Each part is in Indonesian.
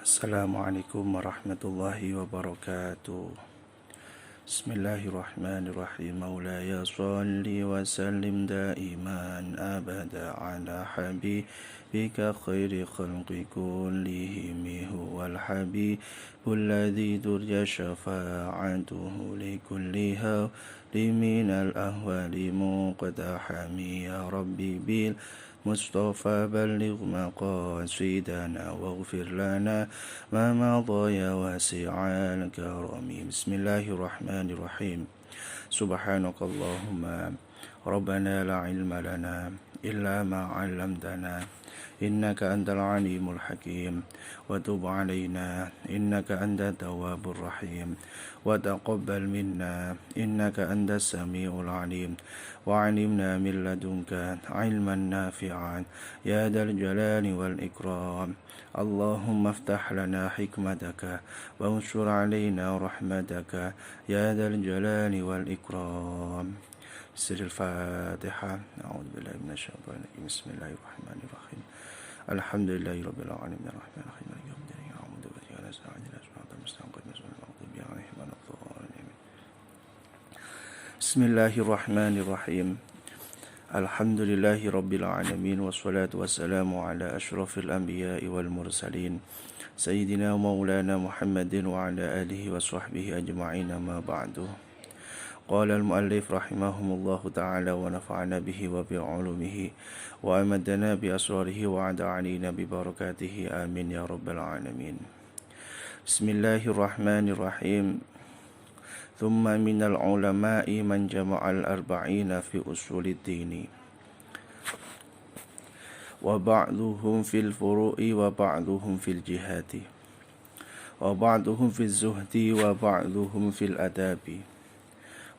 Assalamualaikum warahmatullahi wabarakatuh. Bismillahirrahmanirrahim. Maulaya salli wa sallim daiman abada ala habibika khairi khalqi kullihim huwal habibul ladzi turja syafa'atuhu likulli hawli minal ahwali muqtahami ya rabbi bil Mustafa balligh maqasidana waghfir lana ma madha ya wasi'al karami. Bismillahirrahmanirrahim. Subhanakallahumma rabbana la ilma lana illa ma 'allamtana innaka antal alimul hakim wa tub 'alaina innaka antat tawwabur rahim wa taqabbal minna innaka antas samiul alim wa 'allimna min ladunka 'ilman nafi'an ya dzal jalali wal ikram. Allahumma iftah lana hikmataka wa anshur 'alaina rahmataka ya dzal jalali wal ikram. Sirul Fatihah. A'udzubillahi minasyaitonir rajim. Bismillahirrahmanirrahim. Alhamdulillahirabbil alamin arrahmanir rahim maliki yaumiddin iyyaka na'budu wa iyyaka nasta'in ihdinas siratal mustaqim siratal maghdubi 'alaihim waladdallin. Bismillahirrahmanirrahim. Alhamdulillahirabbil alamin wassalatu wassalamu ala asyrafil anbiya'i wal mursalin sayyidina maulana Muhammadin wa ala alihi wa sahbihi ajma'in ma ba'du. Qala al-muallif rahimahumullahu ta'ala wa nafa'ana bihi wa bi'ulumihi wa amadana bi asrarihi wa ada'alina bi barakatihi amin ya rabbal alamin. Bismillahirrahmanirrahim. Thumma minal ulama'i man jama'al arba'ina fi usulid dini wa ba'duhum fil furu'i wa ba'duhum fil jihati wa ba'duhum fil zuhdi wa ba'duhum fil adabi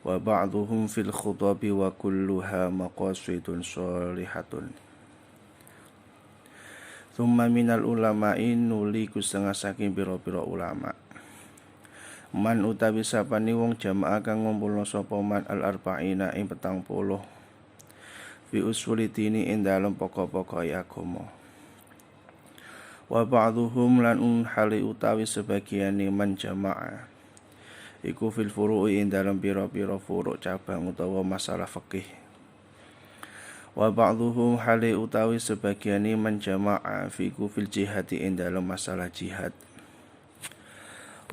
wa ba'duhum fil khutabi wa kulluha maqasidun sholihatun. Thumma minal ulama'in nuli kusanga saking pira-pira ulama. Man utawi sapane wong jamaah kang ngumpulna sapa man al arba'ina ing 40 fi usulidini ing dalem pokok-pokok agama. Wa ba'duhum lan hali utawi sebagiane man jamaah iku fil furu'i ing dalam pira-pira furu' cabang utawa masalah fikih. Wa ba'dhuhum hali utawi sebagiane man jama'a fiku fil jihati ing dalam masalah jihad.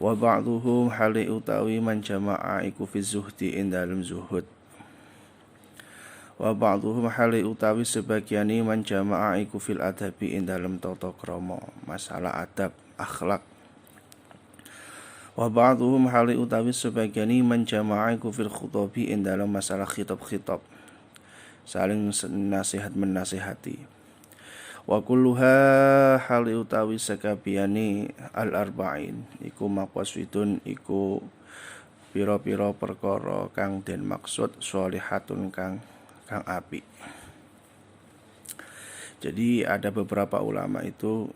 Wa ba'dhuhum hali utawi man jama'a iku fil zuhdi ing dalam zuhud. Wa ba'dhuhum hali utawi sebagiane man jama'a iku fil adabi ing dalam tata krama, masalah adab, akhlak. Wa ba'duhum hali utawi sebagian man jama'a iku fil khutabi ing dalam masalah khitab-khitab, saling nasihat menasihati. Wa kulluha hali utawi sakabiyane al arba'in iku maqasidun iku pira-pira perkara kang den maksud sholihatun kang apik. Jadi ada beberapa ulama itu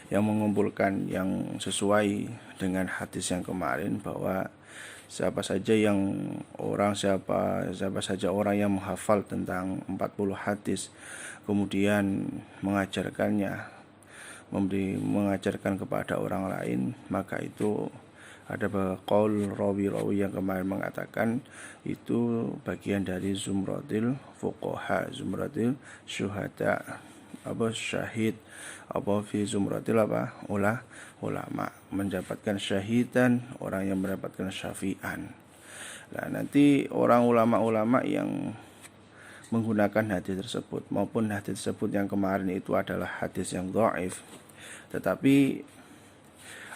yang mengumpulkan yang sesuai dengan hadis yang kemarin bahwa siapa saja orang yang menghafal tentang 40 hadis kemudian mengajarkan kepada orang lain, maka itu ada qaul rawi-rawi yang kemarin mengatakan itu bagian dari zumratil fuqaha, zumratil syuhada, syahid, fi zumratil ulama, mendapatkan syahidan, orang yang mendapatkan syafi'an. Nah, nanti orang ulama-ulama yang menggunakan hadis tersebut maupun hadis tersebut yang kemarin itu adalah hadis yang dhaif, tetapi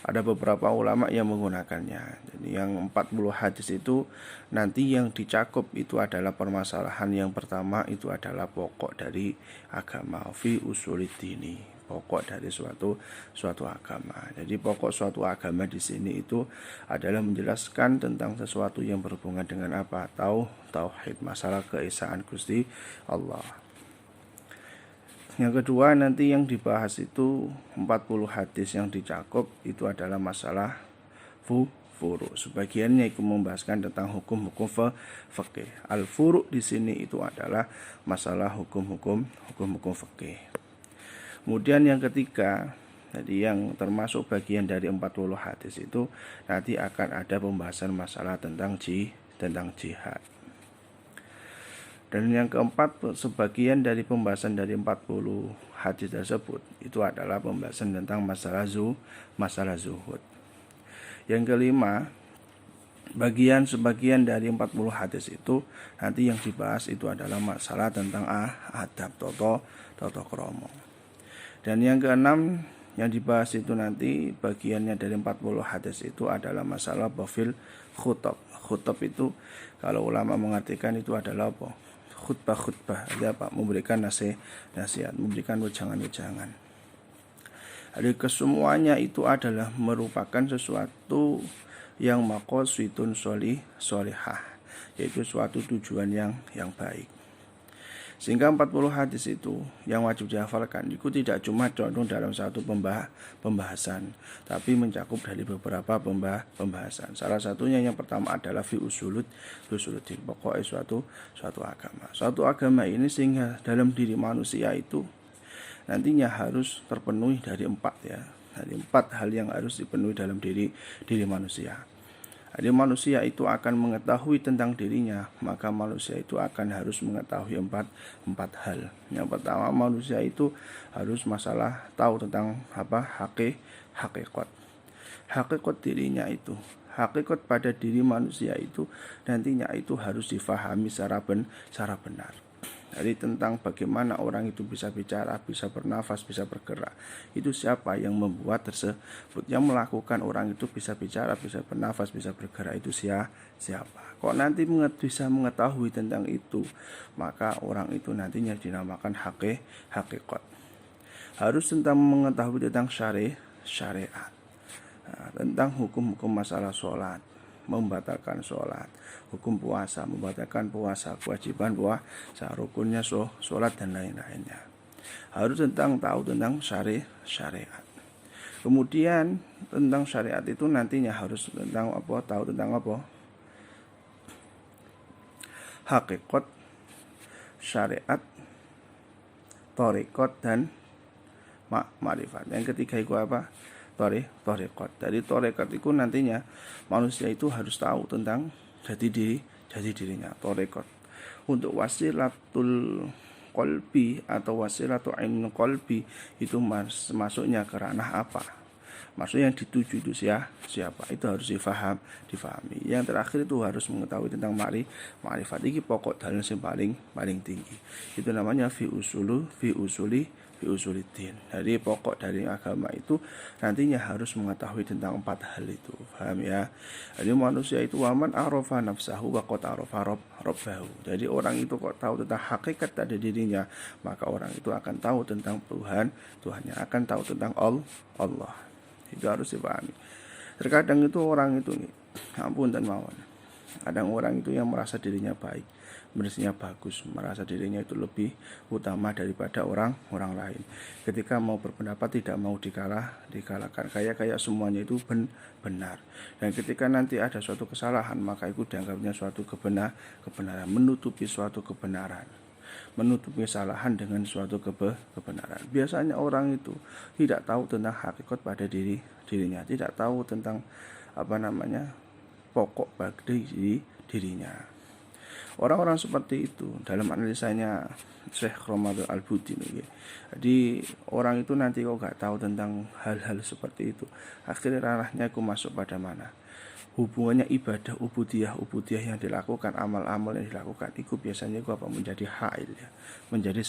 ada beberapa ulama yang menggunakannya. Jadi yang 40 hadis itu nanti yang dicakup itu adalah permasalahan yang pertama itu adalah pokok dari agama, fi usulidini, pokok dari suatu agama. Jadi pokok suatu agama di sini itu adalah menjelaskan tentang sesuatu yang berhubungan dengan apa? Tauhid, masalah keesaan Gusti Allah. Yang kedua nanti yang dibahas itu 40 hadis yang dicakup itu adalah masalah furu. Sebagiannya itu membahaskan tentang hukum-hukum fikih. Al-furu di sini itu adalah masalah hukum-hukum fikih. Kemudian yang ketiga Jadi yang termasuk bagian dari 40 hadis itu nanti akan ada pembahasan masalah tentang jihad. Dan yang keempat, sebagian dari pembahasan dari 40 hadis tersebut itu adalah pembahasan tentang masalah zuhud. Yang kelima, sebagian dari 40 hadis itu nanti yang dibahas itu adalah masalah tentang adab, toto kromo. Dan yang keenam, yang dibahas itu nanti bagiannya dari 40 hadis itu adalah masalah bafil khutab. Khutab itu kalau ulama mengartikan itu adalah apa? Khutbah, ada apa? Memberikan nasihat, memberikan wejangan-wejangan. Jadi kesemuanya itu adalah merupakan sesuatu yang maqasidun sholihah, yaitu suatu tujuan yang baik. Sehingga 40 hadis itu yang wajib dihafalkan itu tidak cuma condong dalam satu pembahasan, tapi mencakup dari beberapa pembahasan. Salah satunya yang pertama adalah fi usuluddin, pokoknya suatu agama. Suatu agama ini sehingga dalam diri manusia itu nantinya harus terpenuhi dari 4 ya. Dari 4 hal yang harus dipenuhi dalam diri manusia. Jadi manusia itu akan mengetahui tentang dirinya, maka manusia itu akan harus mengetahui empat hal. Yang pertama, manusia itu harus tahu tentang hakikat. Hakikat dirinya itu, hakikat pada diri manusia itu nantinya itu harus difahami secara benar. Jadi tentang bagaimana orang itu bisa bicara, bisa bernafas, bisa bergerak. Itu siapa yang membuat tersebut, yang melakukan orang itu bisa bicara, bisa bernafas, bisa bergerak, itu siapa. Kok nanti bisa mengetahui tentang itu, maka orang itu nantinya dinamakan hakikat. Harus tentang mengetahui tentang syariat, tentang hukum-hukum masalah sholat, membatalkan sholat, hukum puasa, membatalkan puasa, kewajiban puasa, rukunnya sholat dan lain-lainnya. Harus tahu tentang syariat. Kemudian tentang syariat itu nantinya harus tahu tentang apa? Hakikat, syariat, thariqat dan ma'rifat. Yang ketiga itu apa? Thariqat. Dari thariqat itu nantinya manusia itu harus tahu tentang jati dirinya. Thariqat untuk wasilatul qalbi atau wasilatul ilmu qalbi itu masuknya ke ranah apa? Maksudnya yang dituju itu siapa? Itu harus difahami. Yang terakhir itu harus mengetahui tentang ma'rifat. Ini pokok dalil yang paling tinggi. Itu namanya fi usuliddin. Jadi pokok dari agama itu nantinya harus mengetahui tentang 4 hal itu. Paham ya? Jadi manusia itu waman arafa nafsahu wa qad arafa rabbahu. Jadi orang itu kok tahu tentang hakikat pada dirinya, maka orang itu akan tahu tentang Tuhannya, akan tahu tentang Allah. Itu harus dipahami. Terkadang itu orang itu ampun dan mawon. Kadang orang itu yang merasa dirinya baik, bersihnya bagus, merasa dirinya itu lebih utama daripada orang lain. Ketika mau berpendapat tidak mau dikalahkan, kayak semuanya itu benar. Dan ketika nanti ada suatu kesalahan, maka itu dianggapnya suatu kebenaran, menutupi suatu kebenaran, menutupi kesalahan dengan suatu kebenaran. Biasanya orang itu tidak tahu tentang hakikat pada dirinya, tidak tahu tentang pokok bagi dirinya. Orang-orang seperti itu dalam analisanya Syekh Ramadan Al-Buddin. Jadi orang itu nanti kok gak tahu tentang hal-hal seperti itu, akhirnya ranahnya aku masuk pada mana? Hubungannya ibadah ubudiyah yang dilakukan, amal-amal yang dilakukan itu biasanya menjadi hail ya, menjadi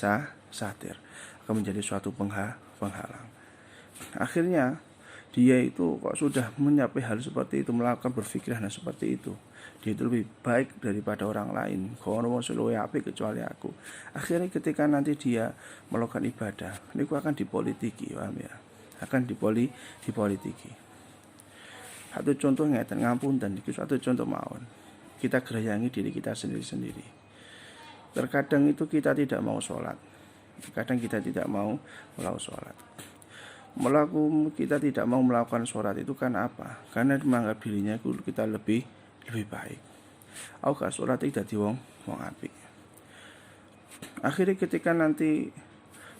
satir, akan menjadi suatu penghalang. Akhirnya dia itu kok sudah menyapai hal seperti itu, melakukan berpikiran seperti itu, dia itu lebih baik daripada orang lain, kono seluwe apik kecuali aku. Akhirnya ketika nanti dia melakukan ibadah, ini akan dipolitiki, paham ya? Akan dipolitiki. Satu contoh ngeten ngapunten iki suatu contoh mawon. Kita gerayangi diri kita sendiri-sendiri. Terkadang itu kita tidak mau sholat. Kadang kita tidak mau melakukan sholat. Kita tidak mau melakukan sholat itu kan apa? Karena menganggap dirinya kita lebih baik. Aku gak sholat tidak wong apik. Akhirnya ketika nanti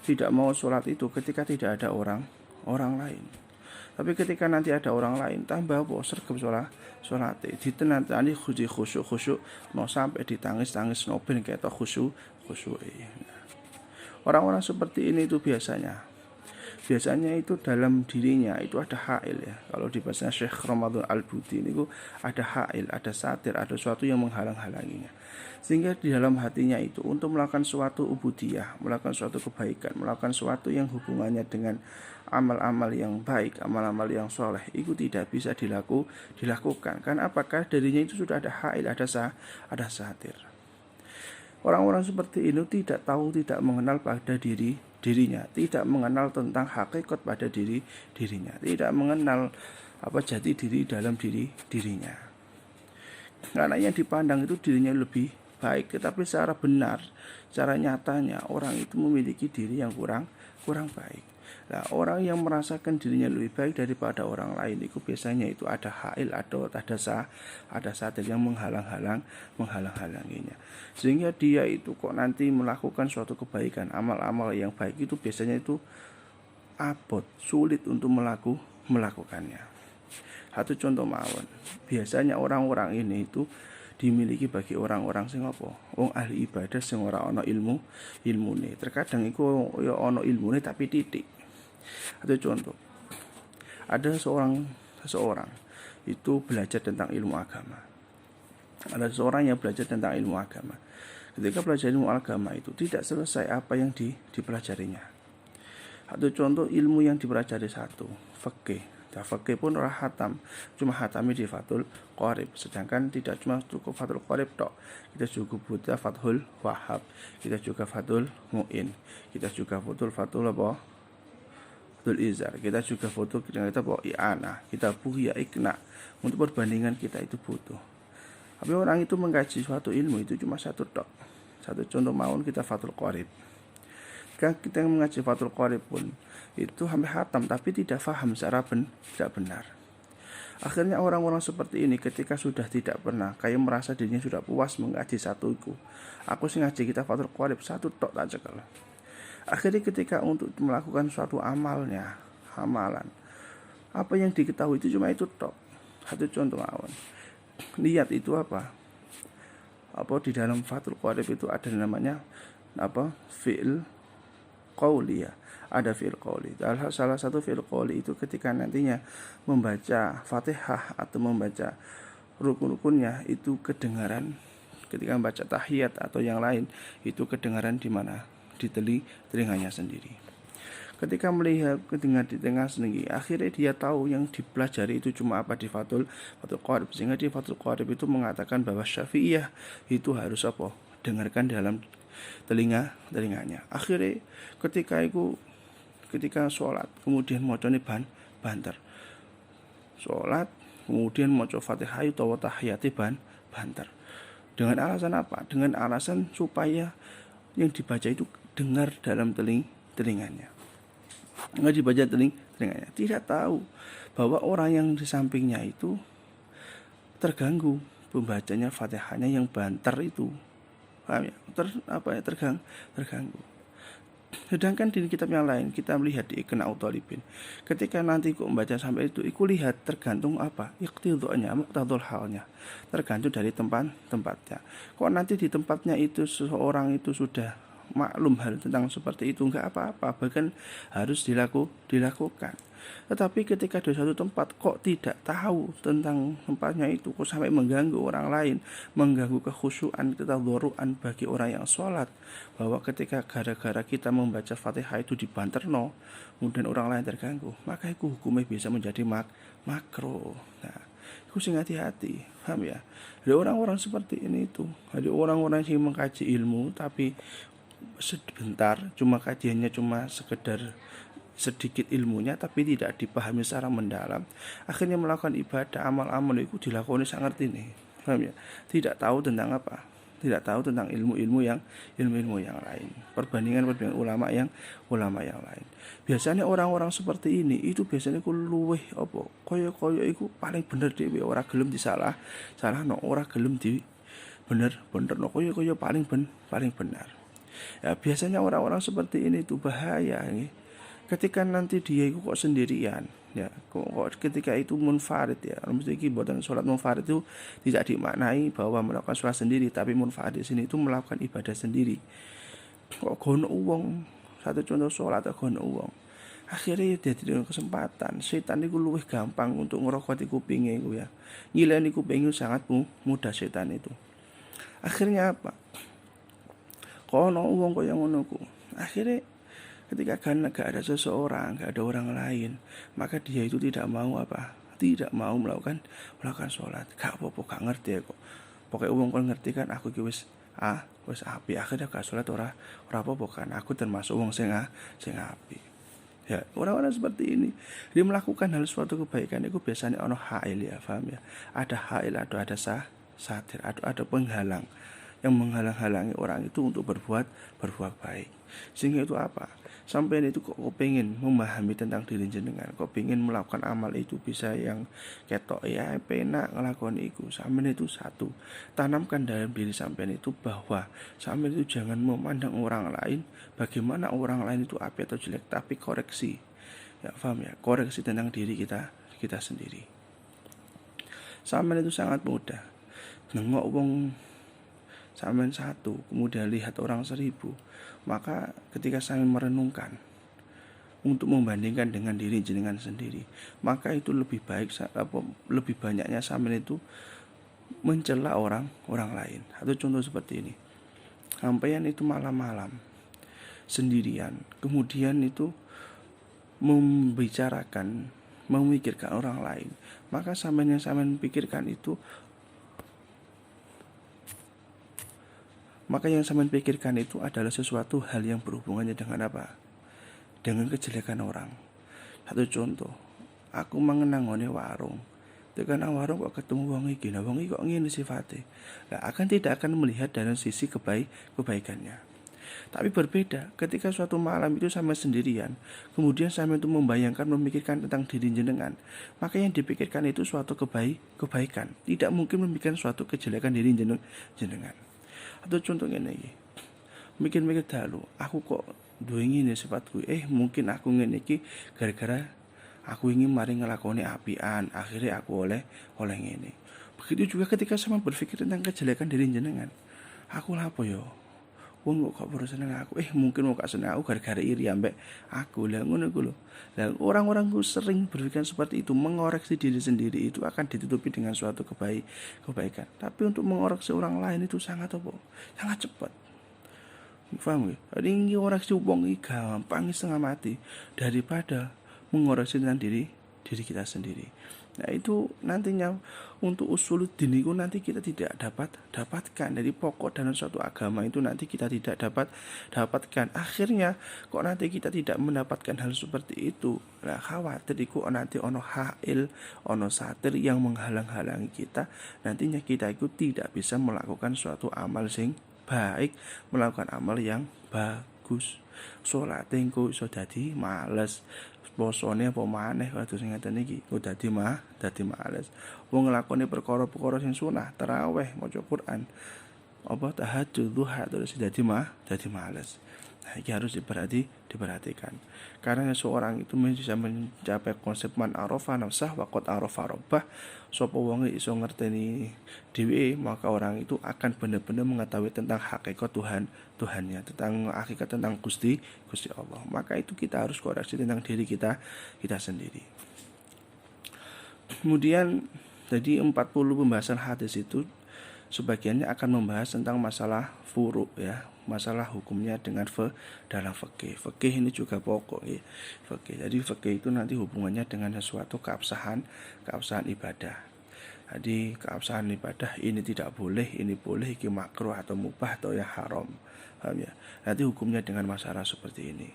tidak mau sholat itu, ketika tidak ada orang orang lain. Tapi ketika nanti ada orang lain tambah apa sergap sholat ditenantani khusyuk no sampai ditangis no ben ketok khusyuk. Orang-orang seperti ini itu biasanya itu dalam dirinya itu ada ha'il ya. Kalau di bahasa Syekh Ramadan Al-Buti ini ada ha'il, ada satir, ada sesuatu yang menghalang-halanginya. Sehingga di dalam hatinya itu untuk melakukan suatu ubudiyah, melakukan suatu kebaikan, melakukan suatu yang hubungannya dengan amal-amal yang baik, amal-amal yang soleh, itu tidak bisa dilakukan. Karena apakah darinya itu sudah ada ha'il, ada satir. Orang-orang seperti ini tidak tahu, tidak mengenal pada dirinya, tidak mengenal tentang hakikat pada dirinya, tidak mengenal apa jati diri dalam dirinya. Karena yang dipandang itu dirinya lebih baik, tetapi secara benar, secara nyatanya orang itu memiliki diri yang kurang baik. Nah, orang yang merasakan dirinya lebih baik daripada orang lain itu biasanya itu ada ha'il atau ada satir yang menghalang-halanginya. Sehingga dia itu kok nanti melakukan suatu kebaikan, amal-amal yang baik itu biasanya itu abot, sulit untuk melakukannya. Satu contoh mawon. Biasanya orang-orang ini itu dimiliki bagi orang-orang sing apa? Wong ahli ibadah sing ora ana ilmune. Terkadang iku ya ana ilmune tapi titik. Atau contoh, ada seseorang itu belajar tentang ilmu agama. Ada seseorang yang belajar tentang ilmu agama. Ketika belajar ilmu agama itu tidak selesai apa yang dipelajarinya. Atau contoh ilmu yang dipelajari satu, fikih. Fikih pun ora hatam, cuma hatami di Fathul Qorib. Sedangkan tidak cuma cukup Fathul Qorib tok. Kita juga butuh Fathul Wahhab, kita juga Fathul Mu'in, kita juga Fathul apa? Izar, kita juga foto kita bawa i'ana, kita buhya ikna. Untuk perbandingan kita itu butuh. Tapi orang itu mengkaji suatu ilmu itu cuma satu tok. Satu contoh mawon kita Fathul Qorib. Kita mengaji Fathul Qorib pun itu hampir hatam tapi tidak faham secara tidak benar. Akhirnya orang-orang seperti ini ketika sudah tidak pernah kayak merasa dirinya sudah puas mengaji satu itu. Aku sih ngaji kita Fathul Qorib satu tok tak cekel. Akhirnya ketika untuk melakukan suatu amalan, apa yang diketahui itu cuma itu tok. Satu contoh awan. Niat itu apa? Apa di dalam Fathul Qorib itu ada namanya apa? Fi'il qauli ya. Ada fi'il qauli. Salah satu fi'il qauli itu ketika nantinya membaca Fatihah atau membaca rukun-rukunnya itu kedengaran ketika membaca tahiyat atau yang lain itu kedengaran di mana? Di telinganya sendiri. Ketika melihat kedengar di tengah sendiri, akhirnya dia tahu yang dipelajari itu cuma apa di Fathul Qorib. Sehingga di Fathul Qorib itu mengatakan bahwa Syafi'iyah itu harus apa? Dengarkan dalam telinganya. Akhirnya ketika sholat kemudian macane banter. Sholat kemudian maca Fatihah atau tahiyati banter. Dengan alasan apa? Dengan alasan supaya yang dibaca itu dengar dalam telinganya. Nggak dibaca telinganya. Tidak tahu bahwa orang yang di sampingnya itu terganggu pembacanya Fatihahnya yang banter itu. Paham ya? Terganggu. Sedangkan di kitab yang lain kita melihat di Iqna'ut Thalibin. Ketika nanti kok membaca sampai itu, iku lihat tergantung apa? Iqtidhu'nya, muqtadhul halnya. Tergantung dari tempatnya. Kok nanti di tempatnya itu seseorang itu sudah maklum hal tentang seperti itu, enggak apa-apa, bahkan harus dilakukan. Tetapi ketika di suatu tempat kok tidak tahu tentang tempatnya itu, kok sampai mengganggu orang lain, mengganggu kekhusyuan, ketadzuruan bagi orang yang sholat, bahwa ketika gara-gara kita membaca Fatihah itu dibanterno, kemudian orang lain terganggu, maka itu hukumnya bisa menjadi makruh. Nah, itu sing hati-hati, paham ya? Ada orang-orang seperti ini itu, ada orang-orang yang mengkaji ilmu tapi sebentar, cuma kajiannya cuma sekedar sedikit ilmunya tapi tidak dipahami secara mendalam, akhirnya melakukan ibadah amal-amal itu dilakoni sangat ini, paham ya? Tidak tahu tentang apa, tidak tahu tentang ilmu-ilmu yang lain, perbandingan ulama yang lain. Biasanya orang-orang seperti ini itu biasanya ku luweh apa koyo iku paling bener dhewe, ora gelem salah no, ora gelem di bener no, koyo paling benar. Ya biasanya orang-orang seperti ini itu bahaya nih. Ketika nanti dia itu kok sendirian, ya kok ketika itu munfarid, ya mesti buatan sholat munfarid itu tidak dimaknai bahwa melakukan sholat sendiri, tapi munfarid di sini itu melakukan ibadah sendiri. Kok gono uang, satu contoh sholat atau gono uang, akhirnya dia tidak kesempatan. Setan itu lebih gampang untuk ngerokoti kupingnya itu, ya ngileni kupingnya sangat mudah setan itu. Akhirnya apa? Kono uang kok yang ngono ku. Akhirnya ketika karena gak ada seseorang, gak ada orang lain, maka dia itu tidak mau apa? Tidak mau melakukan sholat. Gak apa-apa, gak ngerti ya kok. Pokoknya uang kon ngerti kan aku ki wis api. Akhirnya gak sholat ora apa-apa kan. Aku termasuk uang sing api. Ya, orang-orang seperti ini dia melakukan hal suatu kebaikan itu biasanya ono hail, ya paham ya. Ada hail, ada satir, ada penghalang yang menghalang-halangi orang itu untuk berbuat baik. Sehingga itu apa? Sampai itu kok pengen memahami tentang diri jenengan, kok pengen melakukan amal itu bisa yang ketok ya penak ngelakoni itu. Sampai itu satu, tanamkan dalam diri sampai itu bahwa sampai itu jangan memandang orang lain bagaimana orang lain itu apik atau jelek, tapi koreksi. Ya paham ya? Koreksi tentang diri kita sendiri. Sampai itu sangat mudah. Nengok wong sampean 1, kemudian lihat orang 1000, maka ketika sampean merenungkan untuk membandingkan dengan diri jenengan sendiri, maka itu lebih baik lebih banyaknya sampean itu mencela orang lain. Atau contoh seperti ini, sampean itu malam-malam sendirian, kemudian itu memikirkan orang lain, maka sampean yang sampean pikirkan itu adalah sesuatu hal yang berhubungannya dengan apa? Dengan kejelekan orang. Satu contoh, aku mengenangone warung. Tekan warung kok ketemu wong iki, wong iki kok ngene sifate. Akan tidak akan melihat dari sisi kebaikannya. Tapi berbeda ketika suatu malam itu sama sendirian, kemudian sama itu memikirkan tentang diri jenengan, maka yang dipikirkan itu suatu kebaikan. Tidak mungkin memikirkan suatu kejelekan diri jenengan. Atau contohnya ini, mikir-mikir dalu, aku kok duwe ngene sifatku, mungkin aku ngene iki gara-gara aku ingin mari ngelakoni apian, akhirnya aku oleh ngene. Begitu juga ketika sama berpikir tentang kejelekan diri jenengan, aku lapo yo, wong kok baru seneng aku, mungkin mau gak seneng aku gara-gara iri ambek aku, lah ngono iku lho. Lah orang-orang ku sering berpikir seperti itu, mengoreksi diri sendiri itu akan ditutupi dengan suatu kebaikan. Tapi untuk mengoreksi orang lain itu sangat cepat. Paham ya? Ini ngoreksi wong iki gampang setengah mati daripada mengoreksi tentang diri kita sendiri. Nah itu nantinya untuk usuluddin itu nanti kita tidak dapatkan dari pokok dalam suatu agama itu nanti kita tidak dapatkan. Akhirnya kok nanti kita tidak mendapatkan hal seperti itu. Nah khawatir itu nanti ono hail, ono satir yang menghalang-halangi kita. Nantinya kita itu tidak bisa melakukan suatu amal sing baik, melakukan amal yang bagus. Sholat engko iso dadi males. Posone apa maneh kados sing ngeten iki kok dadi males. Wong nglakoni perkara-perkara sing sunah, tarawih, maca Quran, apa tahajud, duha terus dadi males. Nah, ini harus diperhatikan. Karena seorang itu bisa mencapai konsep man arafa nafsah wa qad arafa rabbah. Sapa wong iso ngerteni dhewe, maka orang itu akan benar-benar mengetahui tentang hakikat Tuhannya, tentang hakikat tentang Gusti Allah. Maka itu kita harus koreksi tentang diri kita sendiri. Kemudian jadi 40 pembahasan hadis itu sebagiannya akan membahas tentang masalah furu, ya, masalah hukumnya dengan dalam fikih. Fikih ini juga pokok, ya. Jadi fikih itu nanti hubungannya dengan sesuatu keabsahan ibadah. Jadi keabsahan ibadah ini tidak boleh, ini boleh, ini makruh atau mubah atau yang haram. Paham ya? Nanti hukumnya dengan masalah seperti ini.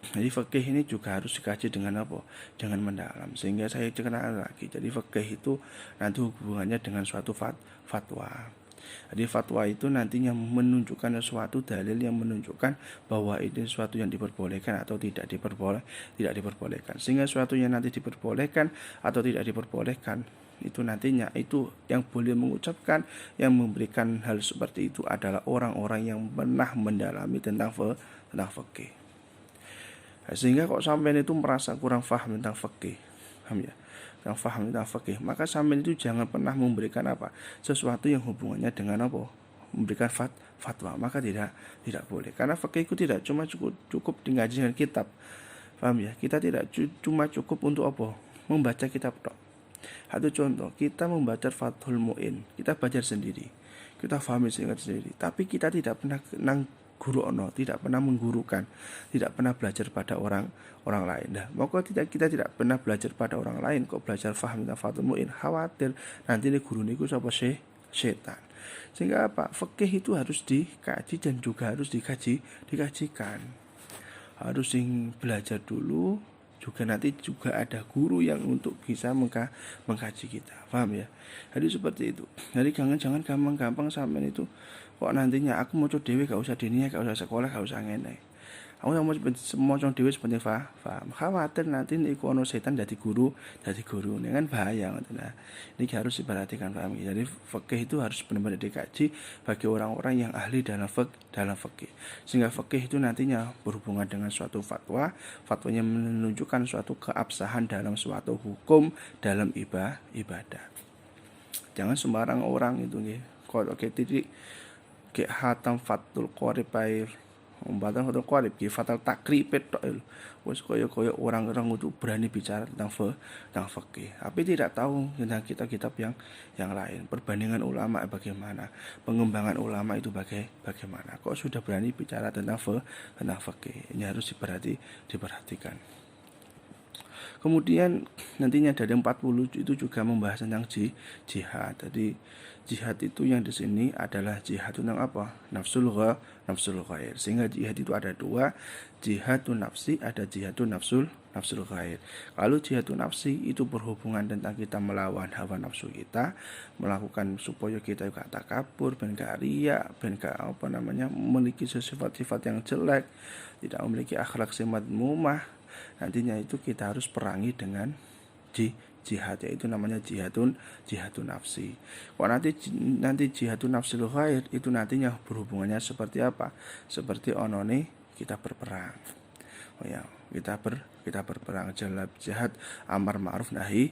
Jadi fikih ini juga harus dikaji dengan apa? Dengan mendalam. Sehingga saya kenal lagi. Jadi fikih itu nanti hubungannya dengan suatu fatwa. Jadi fatwa itu nantinya menunjukkan suatu dalil yang menunjukkan bahwa ini sesuatu yang diperbolehkan atau tidak diperbolehkan. Sehingga suatu yang nanti diperbolehkan atau tidak diperbolehkan itu nantinya itu yang boleh mengucapkan, yang memberikan hal seperti itu adalah orang-orang yang pernah mendalami tentang fikih. Sehingga kok sampean itu merasa kurang paham tentang fikih, paham ya? Kurang paham tentang fikih, maka sampean itu jangan pernah memberikan apa? Sesuatu yang hubungannya dengan apa? Memberikan fatwa, maka tidak boleh. Karena fikih itu tidak cuma cukup dengan kitab. Paham ya? Kita tidak cuma cukup untuk apa? Membaca kitab tok. Satu contoh, kita membaca Fathul Mu'in, kita belajar sendiri. Kita pahami sendiri, tapi kita tidak pernah guru ono, tidak pernah menggurukan, tidak pernah belajar pada orang lain. Nah, maka kita tidak pernah belajar pada orang lain, kok belajar faham tentang Fathul Mu'in, khawatir nanti ini guru niku sapa setan. Sehingga apa? Fikih itu harus dikaji dan juga harus dikajikan. Harus belajar dulu, juga nanti juga ada guru yang untuk bisa mengkaji kita, paham ya? Jadi seperti itu. Jadi jangan gampang-gampang sampean itu kok nantinya aku mau coba dewe, gak usah dinia, gak usah sekolah, gak usah ngene. Aku mau coba dewe sepenting paham. Khawatir nanti iku ono setan jadi guru, ini kan bahaya. Nah, ini harus diperhatikan, paham ya? Jadi fikih itu harus benar-benar dikaji bagi orang-orang yang ahli dalam fikih. Sehingga fikih itu nantinya berhubungan dengan suatu fatwanya menunjukkan suatu keabsahan dalam suatu hukum dalam ibadah. Jangan sembarang orang itu nggih. Kok titik kayak hatam fatul qorib air umbatan fatul qorib ki fatal takrib tok wis koyo orang-orang itu berani bicara tentang fikih tapi tidak tahu tentang kitab-kitab yang lain, perbandingan ulama bagaimana, pengembangan ulama itu bagaimana, kok sudah berani bicara tentang fikih. Ini harus diperhatikan. Kemudian nantinya dari 40 itu juga membahas tentang jihad. Jadi jihad itu yang di sini adalah jihad tentang apa? Nafsul ghair. Sehingga jihad itu ada dua, jihadun nafsi, ada jihadun nafsul ghair. Kalau jihadun nafsi itu berhubungan tentang kita melawan hawa nafsu kita, melakukan supaya kita gak takabur, ben gak riya, ben gak memiliki sifat-sifat yang jelek, tidak memiliki akhlak madmumah. Nantinya itu kita harus perangi dengan jihad, yaitu namanya jihadun nafsi. Kalau nanti jihadun nafsi ghair itu nantinya berhubungannya seperti apa? Seperti onone kita berperang. Oh ya, kita berperang, jihad amar ma'ruf nahi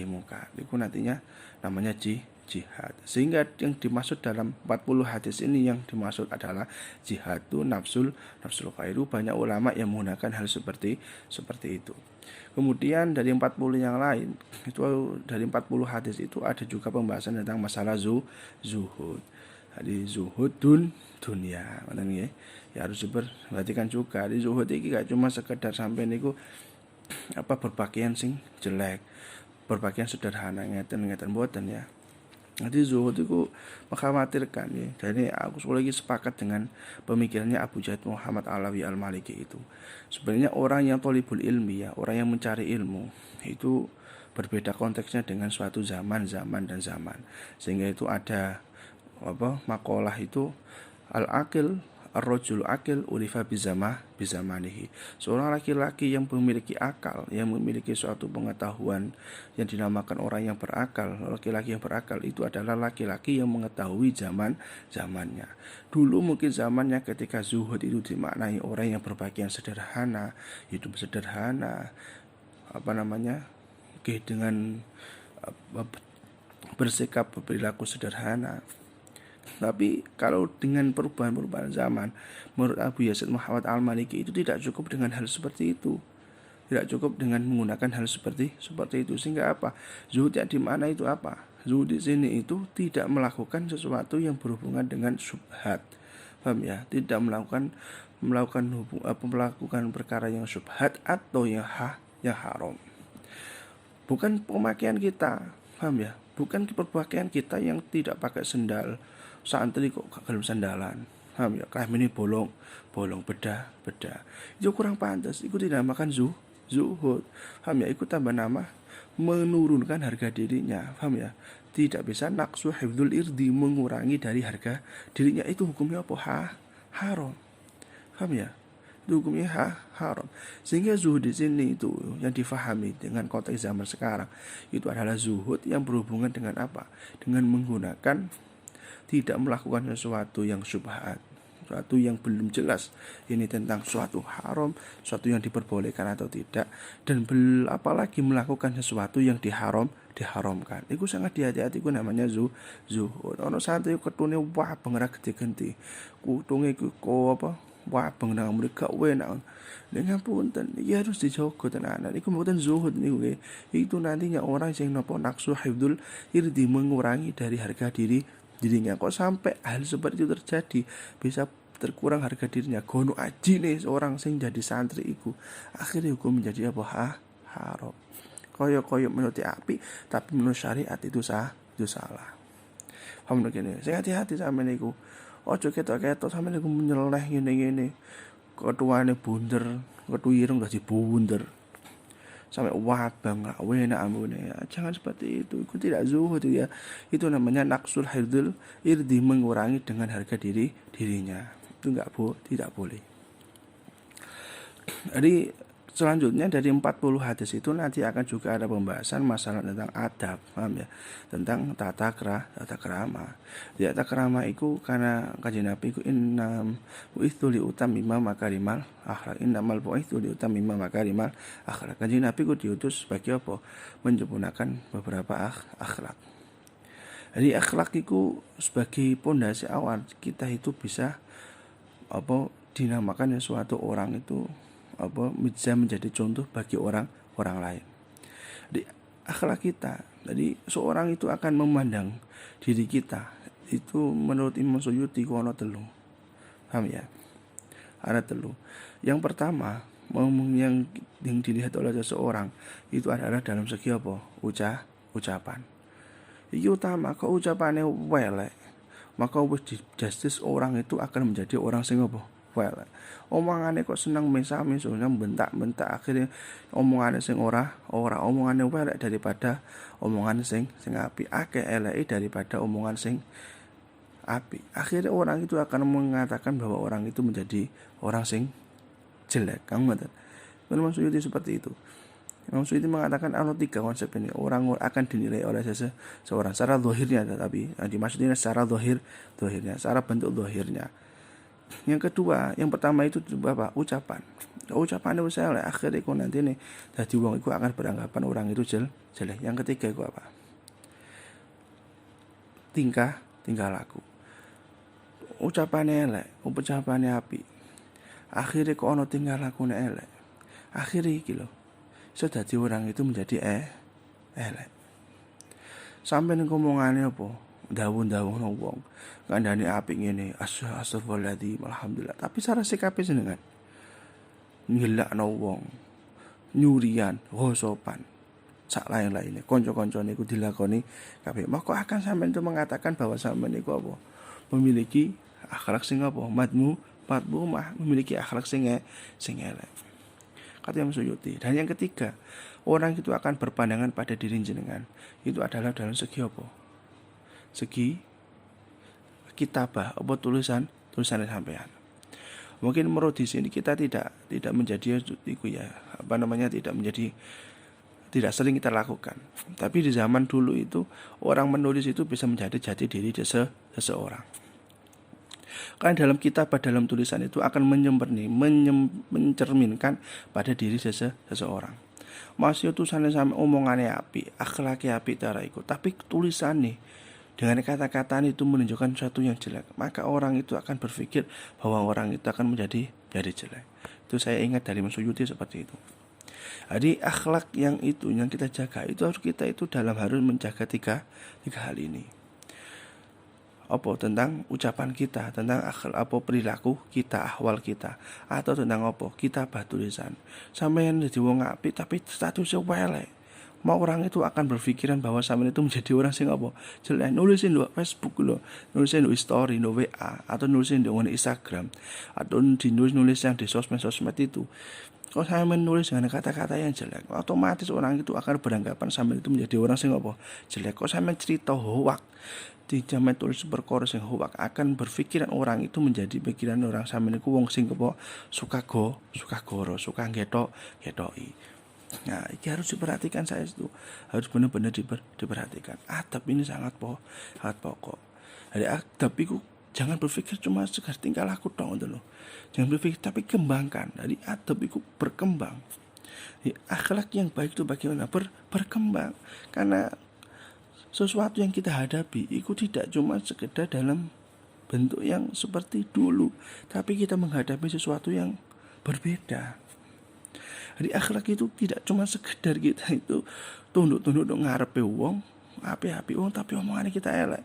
munkar. Itu nantinya namanya jihad. Sehingga yang dimaksud dalam 40 hadis ini yang dimaksud adalah jihadun nafsul ghairu. Banyak ulama yang menggunakan hal seperti itu. Kemudian dari 40 yang lain, itu dari 40 hadis itu ada juga pembahasan tentang masalah zuhud. Jadi zuhud dunia, ya harus diperhatikan juga. Di zuhud ini gak cuma sekedar sampai niku berpakaian sing jelek, berpakaian sederhana ngeten mboten ya. Jadi zuhud itu mengkhawatirkan ya. Jadi aku lagi sepakat dengan pemikirannya Abu Jaid Muhammad Alawi Al-Maliki itu. Sebenarnya orang yang thalibul ilmi ya, orang yang mencari ilmu itu berbeda konteksnya dengan suatu zaman. Sehingga itu ada makalah itu al-aqil ar-rajul akil ulifa bizamanihi. Seorang laki-laki yang memiliki akal, yang memiliki suatu pengetahuan yang dinamakan orang yang berakal. Laki-laki yang berakal itu adalah laki-laki yang mengetahui zamannya. Dulu mungkin zamannya ketika zuhud itu dimaknai orang yang berpakaian sederhana, hidup sederhana, dengan bersikap berperilaku sederhana. Tapi kalau dengan perubahan zaman, menurut Abu Yazid Muhammad Al-Maliki itu tidak cukup dengan hal seperti itu. Tidak cukup dengan menggunakan hal seperti itu. Sehingga apa? Zuhud yang di mana itu apa? Zuhud di sini itu tidak melakukan sesuatu yang berhubungan dengan syubhat. Paham ya? Tidak melakukan perkara yang syubhat atau yang haram. Bukan pemakaian kita, paham ya? Bukan perpakaian kita yang tidak pakai sendal. Santri kok kalau sandalan, paham ya? Kayak ini bolong beda. Itu kurang pantas. Itu tidak makan zuhud, paham ya? Itu tambah nama menurunkan harga dirinya, paham ya? Tidak bisa naqsu hifdzul irdi, mengurangi dari harga dirinya. Itu hukumnya apa? Haram, paham ya? Itu hukumnya haram. Sehingga zuhud di sini itu yang difahami dengan konteks zaman sekarang itu adalah zuhud yang berhubungan dengan apa? Dengan menggunakan tidak melakukan sesuatu yang syubhat, suatu yang belum jelas ini tentang suatu haram, suatu yang diperbolehkan atau tidak, dan apalagi melakukan sesuatu yang diharamkan. Iku sangat hati-hati, iku namanya zuhud. Ono santri ketune wah bengera gede-gede. Kutunge iku apa? Wah bengera mereka enak. Dengan punten, ya harus dijogo tenanan. Iku mboten zuhud niku. Itu nantinya orang yang nopo naksu hifdzul irdi, mengurangi dari harga dirinya. Kok sampai hal seperti itu terjadi, bisa terkurang harga dirinya. Gono aji nih seorang sing jadi santri iku, akhirnya hukum menjadi apa? Haram. Koyo menuti api, tapi menurut syariat itu salah. Paham begini? Saya hati-hati sama niku. Ojo ketok-ketok sama niku menyeleh ngene-ngene. Ketuane bunder, ketuireng dadi bunder. Sampai wabang lah, enak ambune ya. Jangan seperti itu tidak zuhud ya. Itu namanya naksul hirdul irdi, mengurangi dengan harga dirinya. Itu tidak boleh. Jadi selanjutnya dari 40 hadis itu nanti akan juga ada pembahasan masalah tentang adab, paham ya? Tentang tata krama. Di tata krama itu karena kanjeng Nabi itu innam bu'itsu li utammima makarimal akhlak. Innamal bu'itsu li utammima makarimal akhlak. Kanjeng Nabi itu diutus sebagai apa? Menyempurnakan beberapa akhlak. Jadi akhlak itu sebagai pondasi awal kita itu bisa apa dinamakan suatu orang itu bisa menjadi contoh bagi orang lain. Di akhlak kita, jadi seorang itu akan memandang diri kita itu menurut Imam Suyuti ku ana telu. Paham ya? Ada telu. Yang pertama, yang dilihat oleh seseorang itu adalah dalam segi apa? Ucapan. Iki utama, kok ucapane welek, maka wis justice orang itu akan menjadi orang sing apa? Welek. Omongane kok seneng mesa-meso, bentak-bentak, akhirnya omongane sing ora omongane welek daripada omongan sing apik, akeh eleke daripada omongan sing apik. Akhirnya orang itu akan mengatakan bahwa orang itu menjadi orang sing jelek. Kamu ngerti? Memang Suyuti seperti itu. Imam Suyuti mengatakan ada 3 konsep ini. Orang akan dinilai oleh seseorang secara zahirnya, tetapi yang dimaksudnya secara zahirnya, secara bentuk zahirnya. Yang kedua, yang pertama itu apa? Ucapan itu salah, akhirnya kok nanti nih dadi wong iku akan beranggapan orang itu jelek. Yang ketiga itu apa? Tingkah laku. Ucapane elek, ucapane apik. Akhirnya kok ana tingkah lakune elek. Akhirnya iki lho, iso dadi orang itu menjadi elek. Sampai ning ngomongane apa? Dawuh-dawuh nang wong. Kandhane apik ngene, astagfirullahaladzim, alhamdulillah. Tapi cara sikape jenengan ngelakno wong, nyurian, ghosopan, sak lain-lainnya. Kanca-kancane iku dilakoni kabeh. Maka akan sampean itu mengatakan bahwa sampean iku apa? Memiliki akhlak sing apa? Memiliki akhlak sing elek. Kata Imam Suyuti. Dan yang ketiga, orang itu akan berpandangan pada diri jenengan itu adalah dalam segi apa? Segi kitabah, apa tulisan sampean. Mungkin menurut di sini kita tidak menjadi itu ya, tidak sering kita lakukan. Tapi di zaman dulu itu orang menulis itu bisa menjadi jati diri seseorang. Karena dalam kitabah, dalam tulisan itu akan mencerminkan pada diri seseorang. Masih tulisannya sama omongannya api, akhlaknya api cara itu, tapi tulisannya dengan kata-kata itu menunjukkan sesuatu yang jelek, maka orang itu akan berpikir bahwa orang itu akan menjadi jelek. Itu saya ingat dari Mas Suyuti seperti itu. Jadi akhlak yang kita jaga itu harus kita itu harus menjaga tiga hal ini. Apa tentang ucapan kita, tentang akhlak, apa perilaku kita, ahwal kita, atau tentang apa kitabah tulisan. Sampeyan jadi wong apik tapi statusnya welek, mau orang itu akan berpikiran bahwa sampeyan itu menjadi orang sing apa jelek. Nulisin di Facebook lo, nulisin di story, di WA, atau nulisin di Instagram, atau nulis yang di sosmed itu. Kalau sampeyan menulis dengan kata-kata yang jelek, otomatis orang itu akan beranggapan sampeyan itu menjadi orang sing apa jelek. Kalau sampeyan cerita hoak di jaman tulis perkara sing hoak, akan berpikiran orang itu menjadi pikiran orang sampeyan iku wong sing apa suka goro, suka ngetoki. Nah, ini harus diperhatikan, saya itu harus benar-benar diperhatikan. Adab ini sangat pokok. Jadi adab itu Jangan berpikir cuma sekedar tingkah laku dong gitu loh. Jangan berpikir, tapi kembangkan. Dari adab itu berkembang. Akhlak yang baik itu bagaimana? Berkembang. Karena sesuatu yang kita hadapi itu tidak cuma sekedar dalam bentuk yang seperti dulu, tapi kita menghadapi sesuatu yang berbeda. Jadi akhlak itu tidak cuma sekedar kita itu tunduk-tunduk ngarepe wong, api-api wong tapi omongannya kita elek.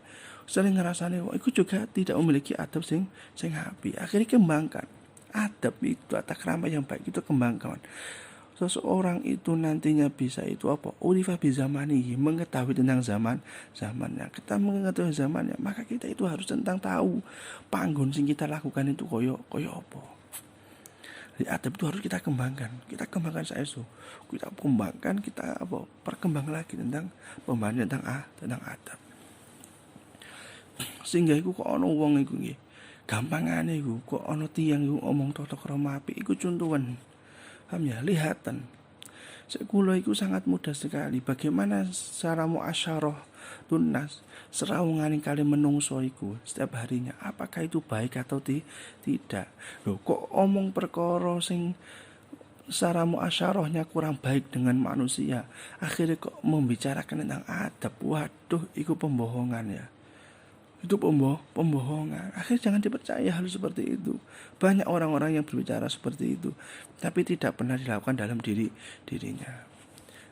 Sering ngerasane wong itu juga tidak memiliki adab sing apik. Akhirnya kembangkan. Adab itu, tata krama yang baik itu kembangkan. Seseorang itu nantinya bisa itu apa? Urifa bi zamanihi, mengetahui tentang zamannya. Kita mengetahui zamannya, maka kita itu harus tentang tahu panggon sing kita lakukan itu koyo apa. Jadi adab itu harus kita kembangkan. Kita kembangkan saestu. Kita kembangkan, kita apa? Perkembang lagi tentang pembahasan tentang adab. Sehingga iku kok ana wong iku nggih. Gampangane iku kok ana tiyang iku omong tata krama apik iku contohan. Paham ya, lihatan. Sekula itu sangat mudah sekali. Bagaimana cara muasyarah tunas serawungan kali menungso iku setiap harinya. Apakah itu baik atau tidak? Loh, kok omong perkara sing secara muasyarahnya kurang baik dengan manusia. Akhirnya kok membicarakan tentang adab. Waduh, itu pembohongan ya. Itu pembohongan. Akhirnya jangan dipercaya hal seperti itu. Banyak orang-orang yang berbicara seperti itu, tapi tidak pernah dilakukan dalam dirinya.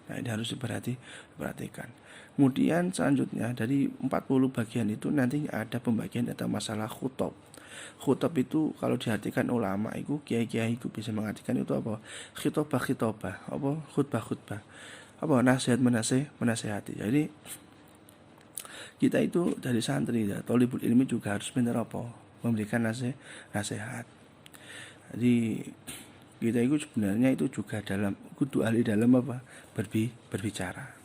Nah, ini harus diperhatikan. Kemudian selanjutnya dari 40 bagian itu nanti ada pembagian tentang masalah khutab. Khutab itu kalau diartikan ulama itu, kiai-kiai itu bisa mengartikan itu apa? Khitobah, apa? Khutbah. Apa? Menasehati. Jadi kita itu dari santri ya, thalibul ilmi juga harus pintar apa? Memberikan nasihat. Jadi kita itu sebenarnya itu juga kudu ahli dalam apa? Berbicara.